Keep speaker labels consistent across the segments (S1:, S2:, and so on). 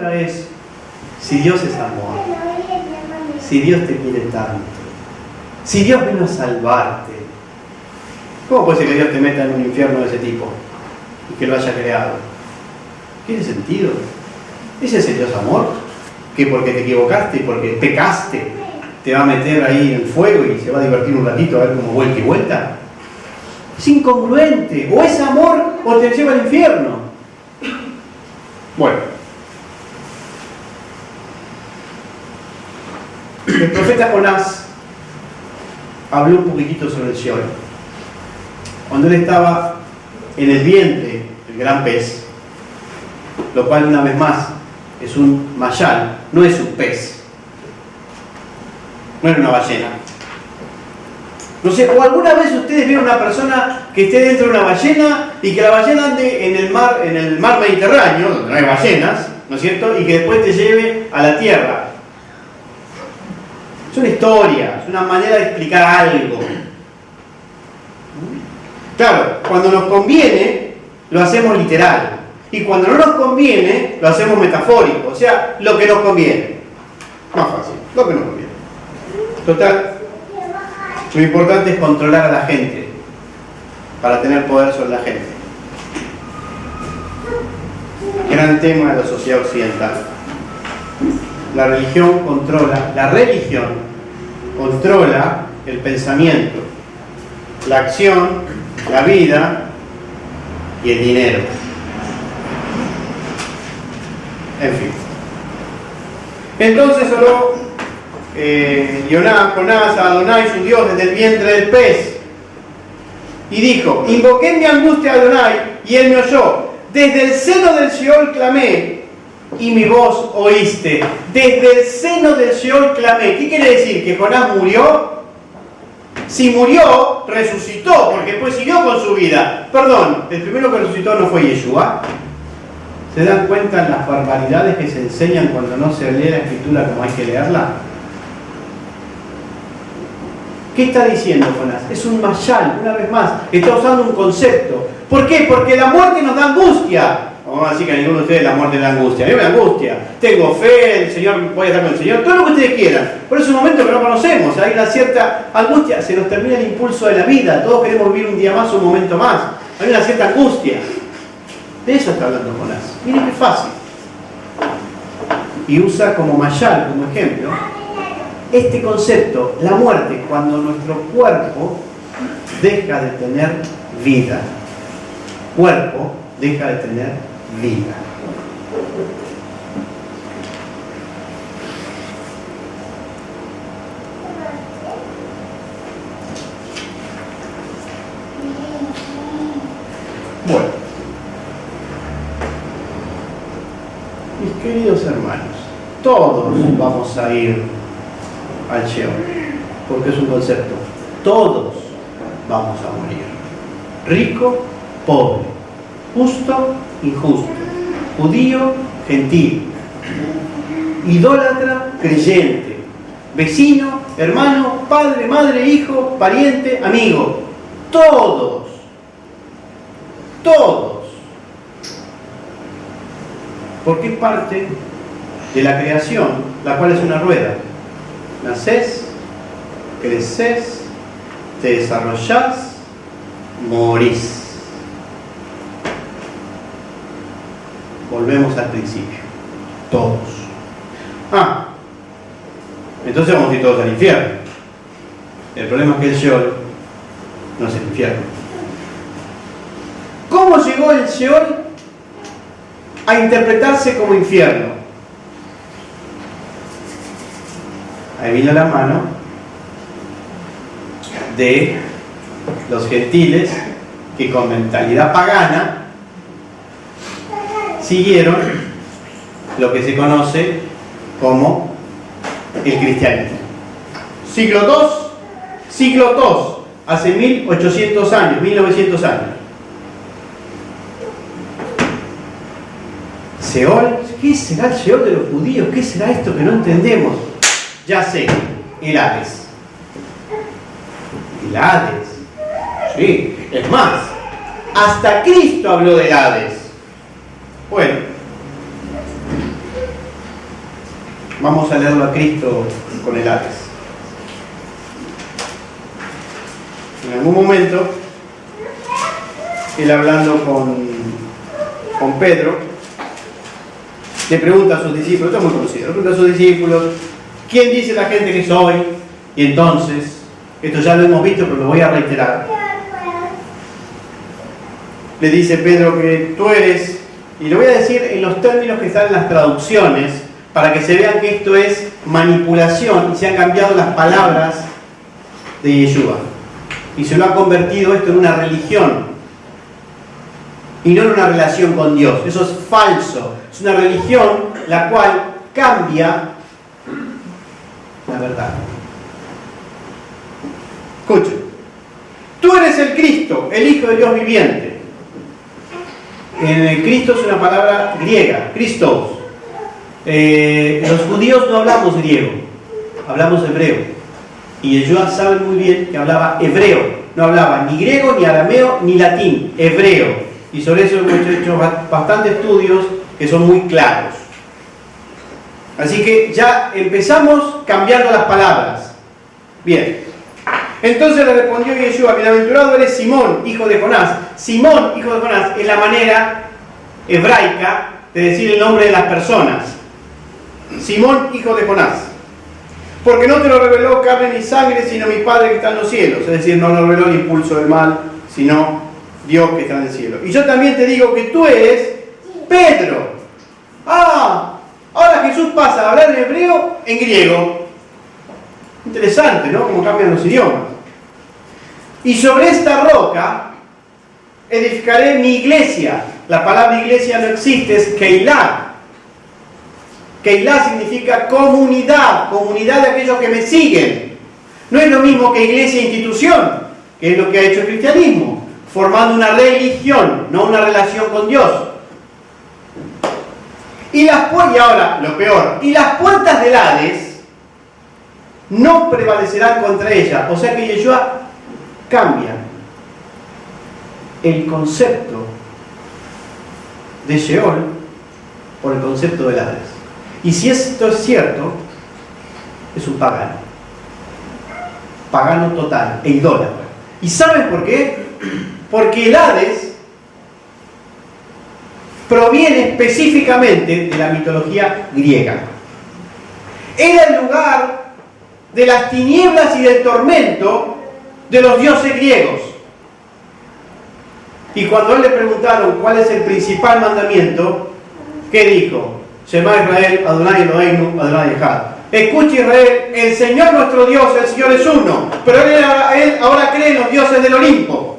S1: pregunta es, si Dios es amor, si Dios te quiere tanto, si Dios vino a salvarte, ¿cómo puede ser que Dios te meta en un infierno de ese tipo y que lo haya creado? ¿Tiene sentido? ¿Ese es el Dios amor? ¿Que porque te equivocaste, porque pecaste, te va a meter ahí en el fuego y se va a divertir un ratito a ver cómo vuelta y vuelta? Es incongruente. O es amor o te lleva al infierno. Bueno. El profeta Jonás habló un poquitito sobre el Sheol. Cuando él estaba en el vientre del gran pez, lo cual una vez más es un mayal, no es un pez, no era una ballena. No sé, o alguna vez ustedes vieron una persona que esté dentro de una ballena y que la ballena ande en el mar Mediterráneo, donde no hay ballenas, ¿no es cierto? Y que después te lleve a la tierra. Es una historia, es una manera de explicar algo. Claro, cuando nos conviene, lo hacemos literal. Y cuando no nos conviene, lo hacemos metafórico. O sea, lo que nos conviene. Más fácil, lo que nos conviene. Total, lo importante es controlar a la gente para tener poder sobre la gente. Gran tema de la sociedad occidental. La religión controla el pensamiento, la acción, la vida y el dinero. En fin. Entonces oró Jonás a Adonai, su Dios, desde el vientre del pez. Y dijo, invoqué mi angustia a Adonai, y él me oyó. Desde el seno del Sheol clamé, y mi voz oíste. Desde el seno del Sheol clamé. ¿Qué quiere decir? ¿Que Jonás murió? Si murió, resucitó, porque después siguió con su vida. Perdón, el primero que resucitó no fue Yeshua. ¿Se dan cuenta las barbaridades que se enseñan cuando no se lee la escritura como hay que leerla? ¿Qué está diciendo Jonás? Es un mayal, una vez más. Está usando un concepto. ¿Por qué? Porque la muerte nos da angustia. Vamos a decir que a ninguno de ustedes la muerte da angustia. A mí me da angustia. Tengo fe, el Señor, voy a estar con el Señor. Todo lo que ustedes quieran. Pero es un momento que no conocemos. Hay una cierta angustia. Se nos termina el impulso de la vida. Todos queremos vivir un día más, un momento más. Hay una cierta angustia. De eso está hablando Jonás. Miren qué fácil. Y usa como mayal, como ejemplo, este concepto, la muerte, cuando nuestro cuerpo deja de tener vida. Cuerpo deja de tener vida. Bueno, mis queridos hermanos, todos vamos a ir al Sheol, porque es un concepto. Todos vamos a morir. Rico, pobre, justo, injusto, judío, gentil, idólatra, creyente, vecino, hermano, padre, madre, hijo, pariente, amigo. Todos. Todos. Porque es parte de la creación, la cual es una rueda. Nacés, creces, te desarrollás, morís. Volvemos al principio. Todos. Entonces vamos a ir todos al infierno. El problema es que el Sheol no es el infierno. ¿Cómo llegó el Sheol a interpretarse como infierno? Ahí vino la mano de los gentiles que con mentalidad pagana siguieron lo que se conoce como el cristianismo. Siglo II, hace 1800 años, 1900 años. Sheol, ¿qué será el Sheol de los judíos? ¿Qué será esto que no entendemos? Ya sé, el Hades. El Hades. Sí, es más, hasta Cristo habló del Hades. Bueno, Vamos a leerlo a Cristo con el Hades. En algún momento, él hablando con Pedro, le pregunta a sus discípulos, esto es muy conocido, le pregunta a sus discípulos, ¿quién dice la gente que soy? Y entonces, esto ya lo hemos visto, pero lo voy a reiterar. Le dice Pedro que tú eres, y lo voy a decir en los términos que están en las traducciones, para que se vean que esto es manipulación y se han cambiado las palabras de Yeshua. Y se lo ha convertido esto en una religión y no en una relación con Dios. Eso es falso. Es una religión la cual cambia la verdad. Escuchen. Tú eres el Cristo, el Hijo de Dios viviente. Cristo es una palabra griega, Christos. Los judíos no hablamos griego, hablamos hebreo. Y ellos saben muy bien que hablaba hebreo, no hablaba ni griego, ni arameo, ni latín, hebreo. Y sobre eso hemos hecho bastantes estudios que son muy claros. Así que ya empezamos cambiando las palabras. Bien. Entonces le respondió Yeshua: bienaventurado eres Simón, hijo de Jonás. Simón, hijo de Jonás, es la manera hebraica de decir el nombre de las personas. Simón, hijo de Jonás. Porque no te lo reveló carne ni sangre, sino mi Padre que está en los cielos. Es decir, no lo reveló el impulso del mal, sino Dios que está en el cielo. Y yo también te digo que tú eres Pedro. Ahora Jesús pasa a hablar en hebreo en griego. Interesante, ¿no? Cómo cambian los idiomas. Y sobre esta roca edificaré mi iglesia. La palabra iglesia no existe, es Keilah. Keilah significa comunidad, comunidad de aquellos que me siguen. No es lo mismo que iglesia e institución, que es lo que ha hecho el cristianismo, formando una religión, no una relación con Dios. Y ahora, lo peor, y las puertas del Hades no prevalecerán contra ella. O sea que Yeshua cambia el concepto de Sheol por el concepto del Hades. Y si esto es cierto, es un pagano. Pagano total, e idólatra. ¿Y saben por qué? Porque el Hades proviene específicamente de la mitología griega. Era el lugar de las tinieblas y del tormento de los dioses griegos. Y cuando a él le preguntaron cuál es el principal mandamiento, ¿qué dijo? Shema Israel, Adonai Eloheinu, Adonai Echad. Escucha Israel, el Señor nuestro Dios, el Señor es uno. Pero él ahora cree en los dioses del Olimpo.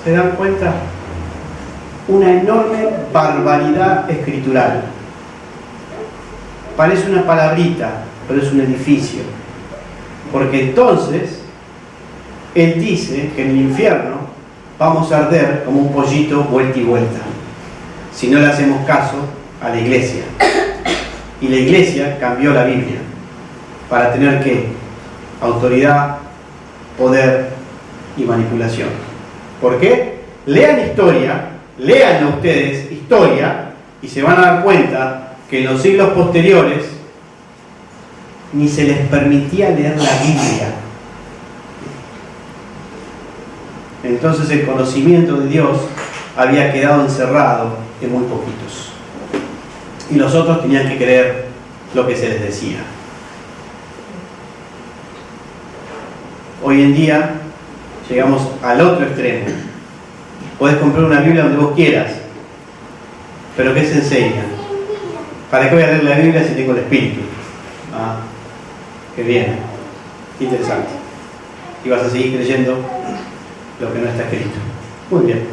S1: ¿Se dan cuenta? Una enorme barbaridad escritural. Parece una palabrita, pero es un edificio. Porque entonces, él dice que en el infierno vamos a arder como un pollito vuelta y vuelta, si no le hacemos caso a la iglesia. Y la iglesia cambió la Biblia para tener ¿qué? Autoridad, poder y manipulación. ¿Por qué? Lean historia, léanlo ustedes, historia, y se van a dar cuenta que en los siglos posteriores ni se les permitía leer la Biblia. Entonces el conocimiento de Dios había quedado encerrado en muy poquitos. Y los otros tenían que creer lo que se les decía. Hoy en día llegamos al otro extremo. Puedes comprar una Biblia donde vos quieras, pero ¿qué se enseña? ¿Para qué voy a leer la Biblia si tengo el Espíritu? Qué bien, qué interesante. Y vas a seguir creyendo lo que no está escrito. Muy bien.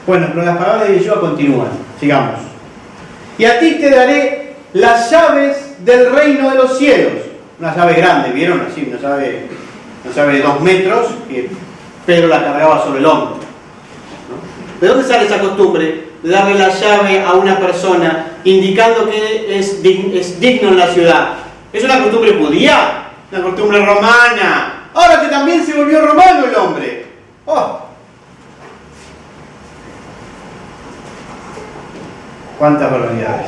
S1: Bueno, pero las palabras de Yeshua continúan. Sigamos. Y a ti te daré las llaves del reino de los cielos. Una llave grande, ¿vieron? Así, una llave de 2 metros, que Pedro la cargaba sobre el hombro. ¿No? ¿De dónde sale esa costumbre de darle la llave a una persona indicando que es digno en la ciudad? ¿Es una costumbre judía? ¿Una costumbre romana? Ahora que también se volvió romano el hombre. ¡Oh! ¿Cuántas barbaridades!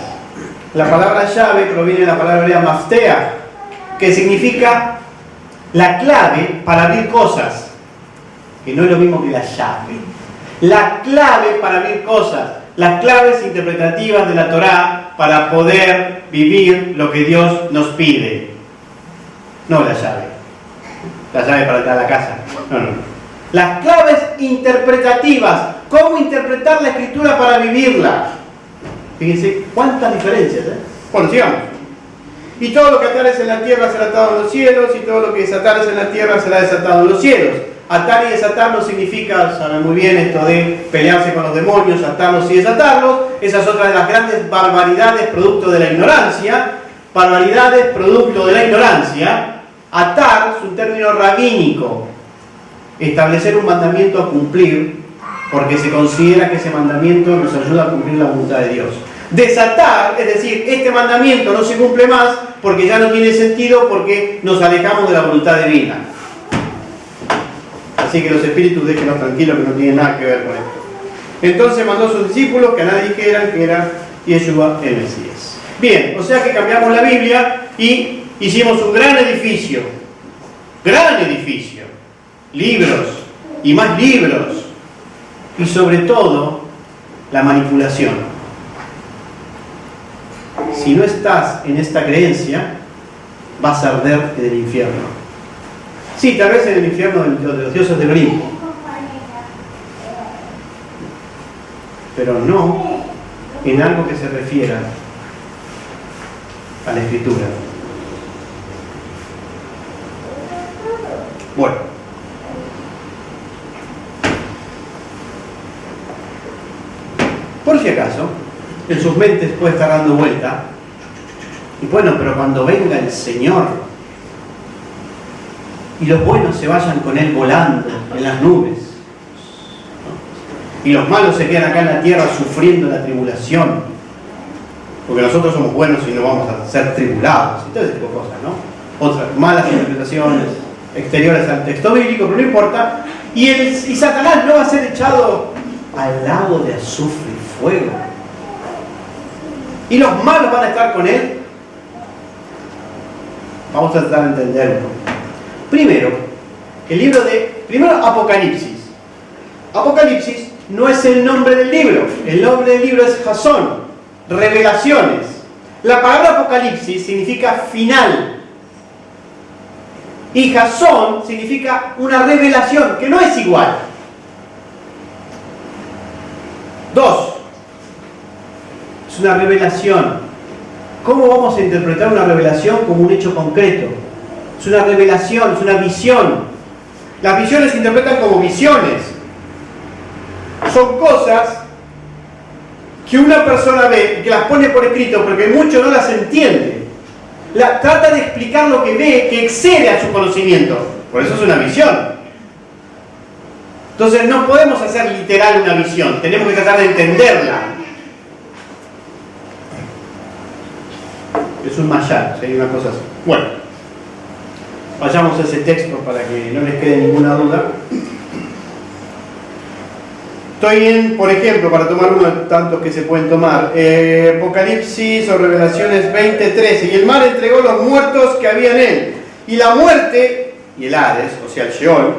S1: La palabra llave proviene de la palabra hebrea maftea, que significa la clave para abrir cosas, que no es lo mismo que la llave. La clave para abrir cosas, las claves interpretativas de la Torá para poder vivir lo que Dios nos pide. No la llave para entrar a la casa. No. Las claves interpretativas, cómo interpretar la Escritura para vivirla. Fíjense cuántas diferencias, ¿eh? Bueno, sigamos. Y todo lo que atares en la tierra será atado en los cielos, y todo lo que desatares en la tierra será desatado en los cielos. Atar y desatar no significa, saben muy bien, esto de pelearse con los demonios, atarlos y desatarlos. Esa es otra de las grandes barbaridades producto de la ignorancia. Barbaridades producto de la ignorancia. Atar es un término rabínico. Establecer un mandamiento a cumplir, porque se considera que ese mandamiento nos ayuda a cumplir la voluntad de Dios. Desatar, es decir, este mandamiento no se cumple más porque ya no tiene sentido, porque nos alejamos de la voluntad divina. Así que los espíritus déjenos tranquilos, que no tienen nada que ver con esto. Entonces mandó a sus discípulos que a nadie dijeran que era Yeshua el Mesías. Bien, o sea que cambiamos la Biblia y hicimos un gran edificio. Gran edificio. Libros y más libros. Y sobre todo, la manipulación. Si no estás en esta creencia, vas a arder en el infierno. Sí, tal vez en el infierno de los dioses del Olimpo, pero no en algo que se refiera a la Escritura. Bueno. Por si acaso, en sus mentes puede estar dando vuelta. Y bueno, pero cuando venga el Señor y los buenos se vayan con Él volando en las nubes, ¿no? Y los malos se quedan acá en la tierra sufriendo la tribulación, porque nosotros somos buenos y no vamos a ser tribulados, y todo ese tipo de cosas, ¿no? Otras malas interpretaciones exteriores al texto bíblico, pero no importa. Y Satanás no va a ser echado al lago de azufre y fuego. Y los malos van a estar con Él. Vamos a tratar de entenderlo. Primero, primero Apocalipsis. Apocalipsis no es el nombre del libro. El nombre del libro es Jasón, revelaciones. La palabra Apocalipsis significa final. Y Jasón significa una revelación, que no es igual. 2. Es una revelación. ¿Cómo vamos a interpretar una revelación como un hecho concreto? Es una revelación, es una visión. Las visiones se interpretan como visiones. Son cosas que una persona ve y que las pone por escrito porque mucho no las entiende. Trata de explicar lo que ve que excede a su conocimiento. Por eso es una visión. Entonces no podemos hacer literal una visión, tenemos que tratar de entenderla. Es un mayar, ¿sí? Una cosa así. Bueno, vayamos a ese texto para que no les quede ninguna duda. Estoy en, por ejemplo, para tomar uno de tantos que se pueden tomar, Apocalipsis o Revelaciones 20:13. Y el mar entregó los muertos que había en él. Y la muerte, y el Hades, o sea el Sheol,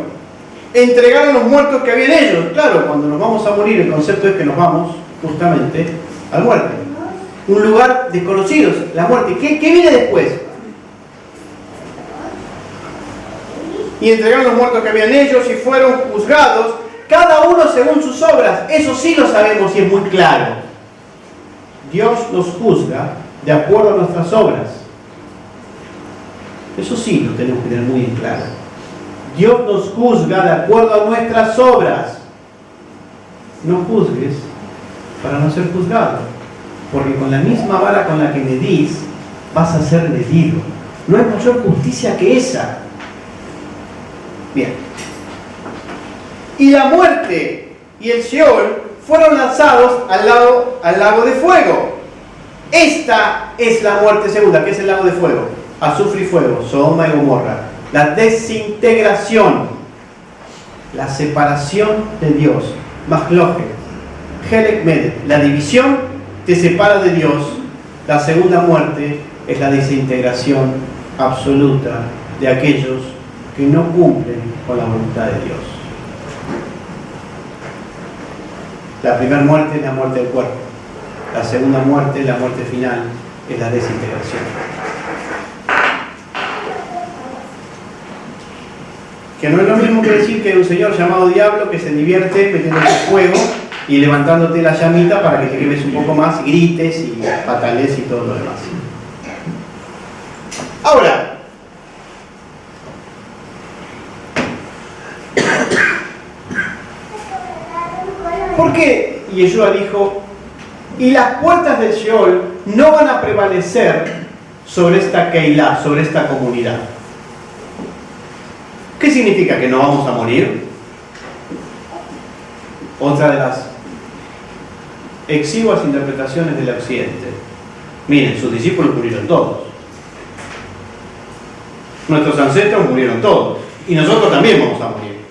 S1: entregaron los muertos que había en ellos. Claro, cuando nos vamos a morir, el concepto es que nos vamos justamente a la muerte. Un lugar desconocido, la muerte. ¿Qué viene después? Y entregaron los muertos que había en ellos y fueron juzgados, cada uno según sus obras. Eso sí lo sabemos y es muy claro. Dios nos juzga de acuerdo a nuestras obras. Eso sí lo tenemos que tener muy en claro. Dios nos juzga de acuerdo a nuestras obras. No juzgues para no ser juzgado, porque con la misma vara con la que medís vas a ser medido. No hay mayor justicia que esa. Bien. Y la muerte y el Sheol fueron lanzados al lago de fuego. Esta es la muerte segunda. ¿Qué es el lago de fuego? Azufre y fuego, Sodoma y Gomorra. La desintegración, la separación de Dios. Mahloket, Helek Medet, la división te separa de Dios La segunda muerte es la desintegración absoluta de aquellos que no cumplen con la voluntad de Dios. La primera muerte es la muerte del cuerpo. La segunda muerte, la muerte final, es la desintegración. Que no es lo mismo que decir que hay un señor llamado diablo que se divierte metiéndote fuego y levantándote la llamita para que te quemes un poco más y grites y patalees y todo lo demás. Ahora, ¿por qué Yeshua dijo, y las puertas del Sheol no van a prevalecer sobre esta Keilah, sobre esta comunidad? ¿Qué significa? ¿Que no vamos a morir? Otra de las exiguas interpretaciones del occidente. Miren, sus discípulos murieron todos. Nuestros ancestros murieron todos. Y nosotros también vamos a morir.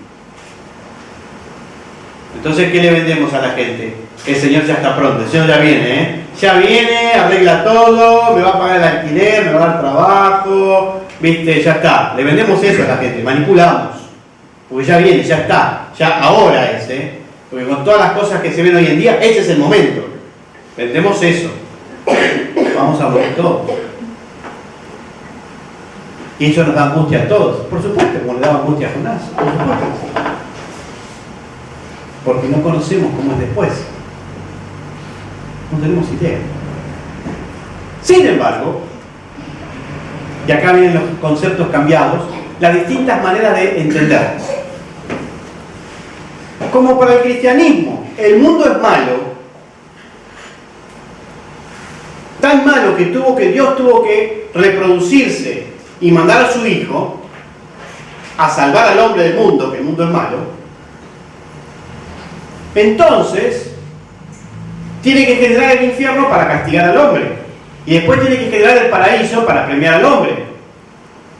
S1: Entonces, ¿qué le vendemos a la gente? El Señor ya está pronto, el Señor ya viene, ¿eh? Ya viene, arregla todo, me va a pagar el alquiler, me va a dar trabajo, ¿viste? Ya está. Le vendemos eso a la gente, manipulamos. Porque ya viene, ya está, ya ahora es, ¿eh? Porque con todas las cosas que se ven hoy en día, ese es el momento. Vendemos eso. Vamos a morir todos. Y eso nos da angustia a todos. Por supuesto, como le daba angustia a Jonás. Por supuesto. Porque no conocemos cómo es después. No tenemos idea. Sin embargo, y acá vienen los conceptos cambiados, las distintas maneras de entender. Como para el cristianismo, el mundo es malo, tan malo que Dios tuvo que reproducirse y mandar a su Hijo a salvar al hombre del mundo, que el mundo es malo. Entonces, tiene que generar el infierno para castigar al hombre. Y después tiene que generar el paraíso para premiar al hombre.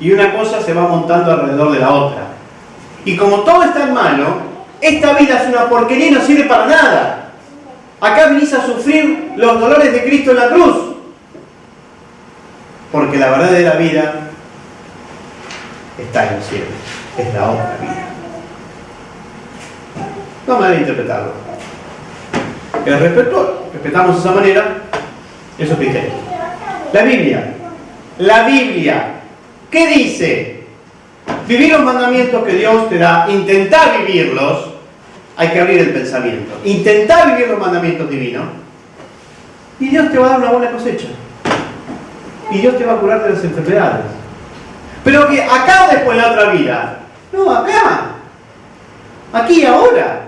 S1: Y una cosa se va montando alrededor de la otra. Y como todo es tan malo, esta vida es una porquería y no sirve para nada. Acá venís a sufrir los dolores de Cristo en la cruz. Porque la verdadera vida está en el cielo. Es la otra vida. No me debe interpretarlo. Respetamos de esa manera, eso es cristiano. La Biblia, ¿qué dice? Vivir los mandamientos que Dios te da, intentar vivirlos, hay que abrir el pensamiento. Intentar vivir los mandamientos divinos, y Dios te va a dar una buena cosecha. Y Dios te va a curar de las enfermedades. Pero que acá o después en la otra vida. No, acá. Aquí y ahora.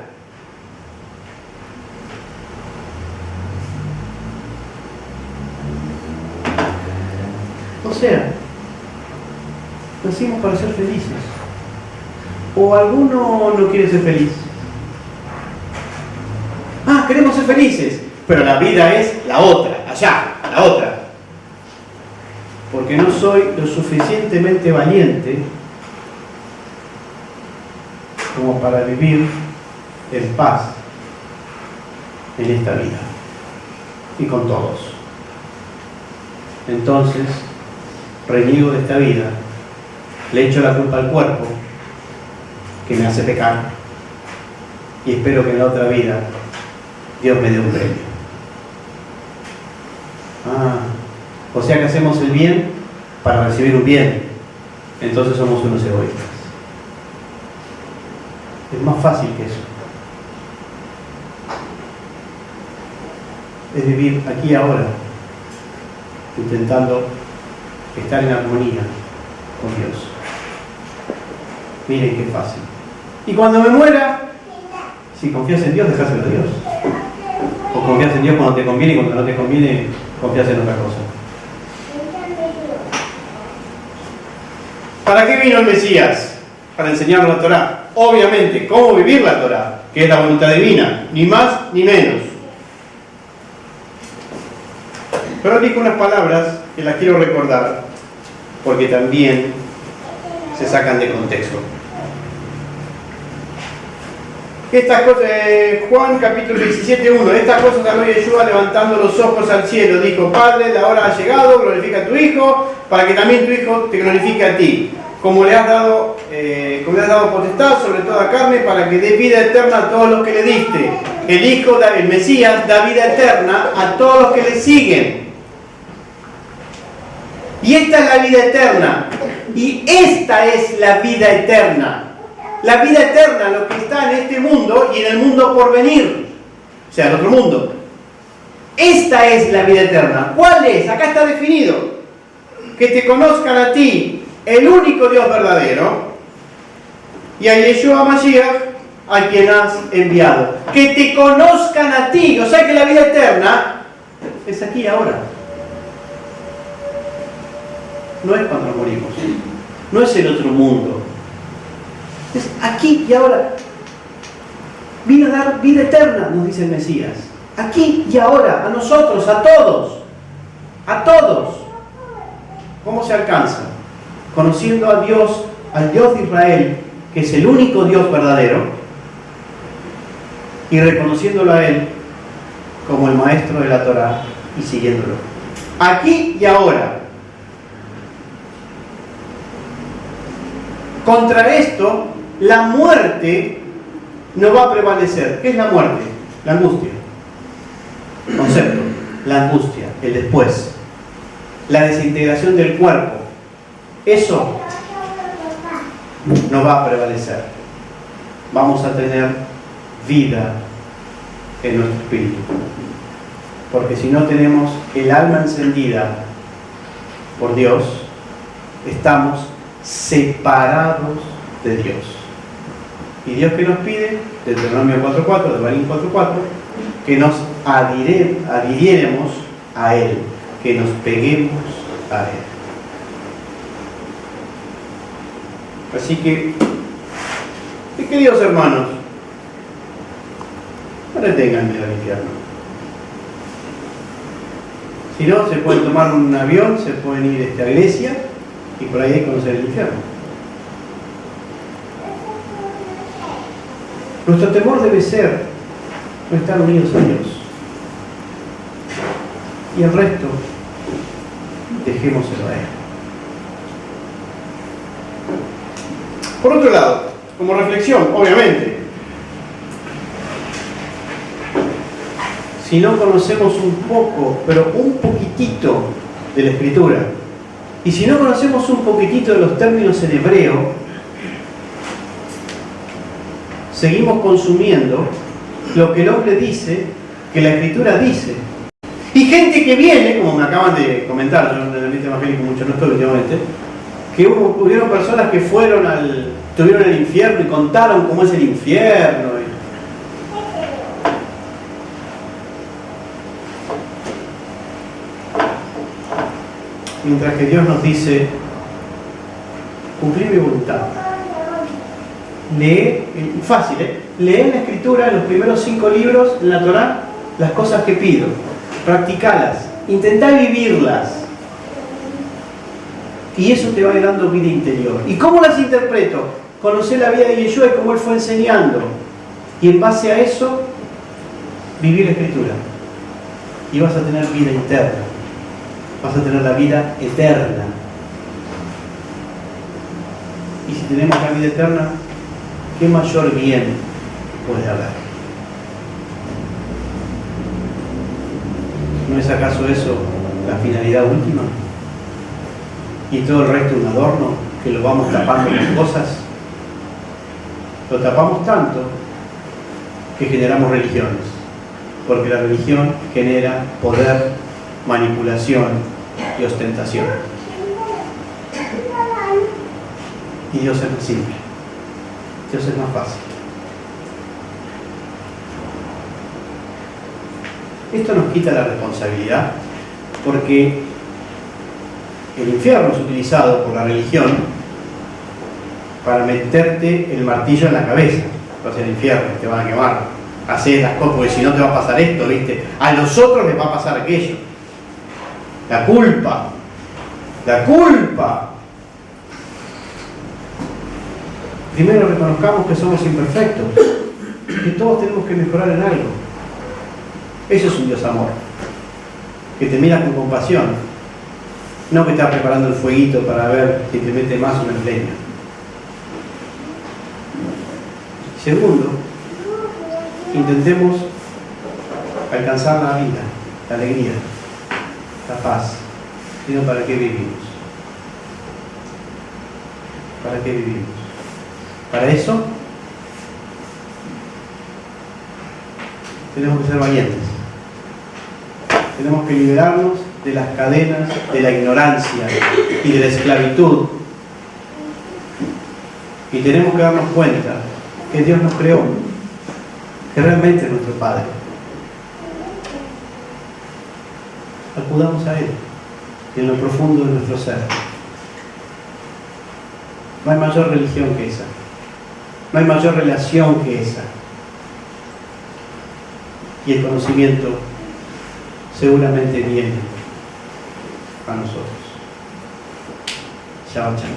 S1: O sea, nacimos para ser felices. O alguno no quiere ser feliz. Ah, queremos ser felices, pero la vida es la otra, allá, la otra. Porque no soy lo suficientemente valiente como para vivir en paz en esta vida y con todos. Entonces, reniego de esta vida, le echo la culpa al cuerpo que me hace pecar y espero que en la otra vida Dios me dé un premio. O sea que hacemos el bien para recibir un bien. Entonces somos unos egoístas. Es más fácil que eso. Es vivir aquí y ahora, intentando estar en armonía con Dios. Miren qué fácil. Y cuando me muera, si confías en Dios, dejáselo a Dios. O confías en Dios cuando te conviene y cuando no te conviene, confías en otra cosa. ¿Para qué vino el Mesías? Para enseñarnos la Torá. Obviamente, cómo vivir la Torá, que es la voluntad divina, ni más ni menos. Pero dijo unas palabras que las quiero recordar, porque también se sacan de contexto. Estas cosas, Juan capítulo 17:1, estas cosas habló Yeshua levantando los ojos al cielo, dijo: Padre, la hora ha llegado, glorifica a tu Hijo, para que también tu Hijo te glorifique a ti, como le has dado potestad sobre toda carne, para que dé vida eterna a todos los que le diste. El Hijo, el Mesías, da vida eterna a todos los que le siguen. Y esta es la vida eterna, y esta es la vida eterna. La vida eterna, lo que está en este mundo y en el mundo por venir, o sea, el otro mundo. Esta es la vida eterna. ¿Cuál es? Acá está definido: que te conozcan a ti, el único Dios verdadero, y a Yeshua Mashiach, a quien has enviado. Que te conozcan a ti. O sea que la vida eterna es aquí y ahora. No es cuando nos morimos. No es el otro mundo. Es aquí y ahora. Vino a dar vida eterna, nos dice el Mesías. Aquí y ahora, a nosotros, a todos. A todos. ¿Cómo se alcanza? Conociendo a Dios, al Dios de Israel, que es el único Dios verdadero, y reconociéndolo a Él como el maestro de la Torá y siguiéndolo. Aquí y ahora. Contra esto, la muerte no va a prevalecer. ¿Qué es la muerte? La angustia. Concepto. La angustia, el después. La desintegración del cuerpo. Eso no va a prevalecer. Vamos a tener vida en nuestro espíritu. Porque si no tenemos el alma encendida por Dios, estamos separados de Dios. ¿Y Dios qué nos pide? Deuteronomio 4:4, Devarim 4:4, que nos adhiriéramos a Él, que nos peguemos a Él. Así que, queridos hermanos, no le tengan miedo al infierno. Si no, se pueden tomar un avión, se pueden ir a Grecia y por ahí conocer el infierno. Nuestro temor debe ser no estar unidos a Dios. Y el resto, dejémoselo a Él. Por otro lado, como reflexión, obviamente, si no conocemos un poco, pero un poquitito de la Escritura, y si no conocemos un poquitito de los términos en hebreo, seguimos consumiendo lo que el hombre dice, que la Escritura dice. Y gente que viene, como me acaban de comentar, yo en el ambiente evangélico mucho no estoy últimamente, que hubieron personas que estuvieron en el infierno y contaron cómo es el infierno. Mientras que Dios nos dice: cumplir mi voluntad. Lee, fácil, lee en la Escritura, en los primeros 5 libros, en la Torá, las cosas que pido. Practicalas, intentá vivirlas. Y eso te va a ir dando vida interior. ¿Y cómo las interpreto? Conocer la vida de Yeshua y cómo Él fue enseñando. Y en base a eso, vivir la Escritura. Y vas a tener vida interna. Vas a tener la vida eterna. Y si tenemos la vida eterna, ¿qué mayor bien puede haber? ¿No es acaso eso la finalidad última? Y todo el resto un adorno que lo vamos tapando con cosas. Lo tapamos tanto que generamos religiones, porque la religión genera poder, manipulación y ostentación. Y Dios es más simple, Dios es más fácil. Esto nos quita la responsabilidad, porque el infierno es utilizado por la religión para meterte el martillo en la cabeza. Vas al infierno, te van a quemar, haces las cosas, porque si no te va a pasar esto, ¿viste? A los otros les va a pasar aquello. La culpa. Primero reconozcamos que somos imperfectos que todos tenemos que mejorar en algo. Eso es un Dios amor, que te mira con compasión, no que está preparando el fueguito para ver si te mete más o menos leña. Segundo, intentemos alcanzar la vida, la alegría, la paz. Sino ¿para qué vivimos? ¿Para qué vivimos? Para eso tenemos que ser valientes. Tenemos que liberarnos de las cadenas de la ignorancia y de la esclavitud. Y tenemos que darnos cuenta que Dios nos creó, que realmente es nuestro Padre. Acudamos a Él, en lo profundo de nuestro ser. No hay mayor religión que esa. No hay mayor relación que esa. Y el conocimiento seguramente viene a nosotros. Chao, chao.